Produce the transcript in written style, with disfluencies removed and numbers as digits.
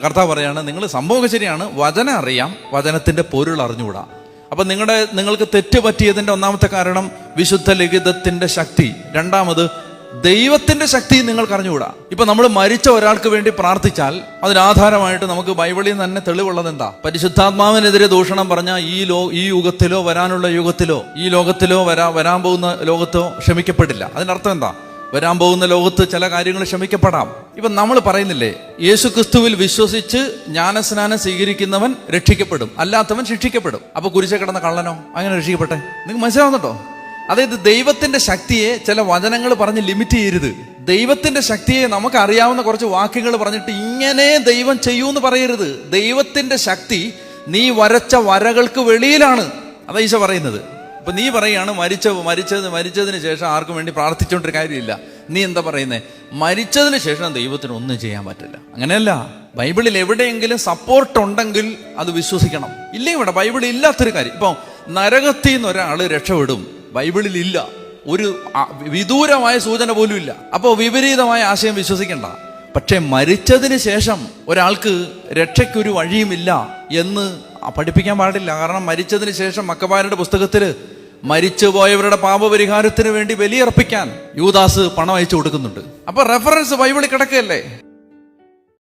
കർത്താവ് പറയാണ്, നിങ്ങൾ സംഭവം ശരിയാണ്, വചനം അറിയാം, വചനത്തിന്റെ പൊരുൾ അറിഞ്ഞുകൂടാ. അപ്പൊ നിങ്ങൾക്ക് തെറ്റ് പറ്റിയതിന്റെ ഒന്നാമത്തെ കാരണം വിശുദ്ധ ലിഖിതത്തിന്റെ ശക്തി, രണ്ടാമത് ദൈവത്തിന്റെ ശക്തി നിങ്ങൾക്ക് അറിഞ്ഞുകൂടാ. ഇപ്പൊ നമ്മൾ മരിച്ച ഒരാൾക്ക് വേണ്ടി പ്രാർത്ഥിച്ചാൽ അതിനാധാരമായിട്ട് നമുക്ക് ബൈബിളിൽ തന്നെ തെളിവുള്ളത് എന്താ? പരിശുദ്ധാത്മാവിനെതിരെ ദൂഷണം പറഞ്ഞാൽ ഈ യുഗത്തിലോ വരാനുള്ള യുഗത്തിലോ ഈ ലോകത്തിലോ വരാൻ പോകുന്ന ലോകത്തോ ക്ഷമിക്കപ്പെടില്ല. അതിനർത്ഥം എന്താ? വരാൻ പോകുന്ന ലോകത്ത് ചില കാര്യങ്ങൾ ക്ഷമിക്കപ്പെടാം. ഇപ്പൊ നമ്മൾ പറയുന്നില്ലേ, യേശു ക്രിസ്തുവിൽ വിശ്വസിച്ച് ജ്ഞാനസ്നാനം സ്വീകരിക്കുന്നവൻ രക്ഷിക്കപ്പെടും, അല്ലാത്തവൻ ശിക്ഷിക്കപ്പെടും. അപ്പൊ കുരിശ കിടന്ന കള്ളനോ അങ്ങനെ രക്ഷിക്കപ്പെട്ടെ? നിങ്ങൾക്ക് മനസ്സിലാവുന്നുണ്ടോ? അതായത് ദൈവത്തിന്റെ ശക്തിയെ ചില വചനങ്ങൾ പറഞ്ഞ് ലിമിറ്റ് ചെയ്യരുത്. ദൈവത്തിന്റെ ശക്തിയെ നമുക്ക് അറിയാവുന്ന കുറച്ച് വാക്യങ്ങൾ പറഞ്ഞിട്ട് ഇങ്ങനെ ദൈവം ചെയ്യൂന്ന് പറയരുത്. ദൈവത്തിന്റെ ശക്തി നീ വരച്ച വരകൾക്ക് വെളിയിലാണ്. അതാ ഈശോ പറയുന്നത്. ഇപ്പൊ നീ പറയാണ് മരിച്ചതിന് ശേഷം ആർക്കും വേണ്ടി പ്രാർത്ഥിച്ചുകൊണ്ടൊരു കാര്യമില്ല. നീ എന്താ പറയുന്നേ? മരിച്ചതിന് ശേഷം ദൈവത്തിന് ഒന്നും ചെയ്യാൻ പറ്റില്ല. അങ്ങനെയല്ല. ബൈബിളിൽ എവിടെയെങ്കിലും സപ്പോർട്ട് ഉണ്ടെങ്കിൽ അത് വിശ്വസിക്കണം. ഇല്ലെങ്കിൽ ഇവിടെ ബൈബിളിൽ ഇല്ലാത്തൊരു കാര്യം. ഇപ്പൊ നരകത്തിൽ നിന്ന് ഒരാൾ രക്ഷപ്പെടും, ബൈബിളിൽ ഇല്ല. ഒരു വിദൂരമായ സൂചന പോലും ഇല്ല. അപ്പോൾ വിപരീതമായ ആശയം വിശ്വസിക്കണ്ട. പക്ഷെ മരിച്ചതിന് ശേഷം ഒരാൾക്ക് രക്ഷയ്ക്കൊരു വഴിയുമില്ല എന്ന് പഠിപ്പിക്കാൻ പാടില്ല. കാരണം മരിച്ചതിന് ശേഷം മക്കബായരുടെ പുസ്തകത്തിൽ മരിച്ചുപോയവരുടെ പാപപരിഹാരത്തിന് വേണ്ടി ബലിയർപ്പിക്കാൻ യൂദാസ് പണം അയച്ചു കൊടുക്കുന്നുണ്ട്. അപ്പൊ റെഫറൻസ് ബൈബിളിൽ കിടക്കുകയല്ലേ.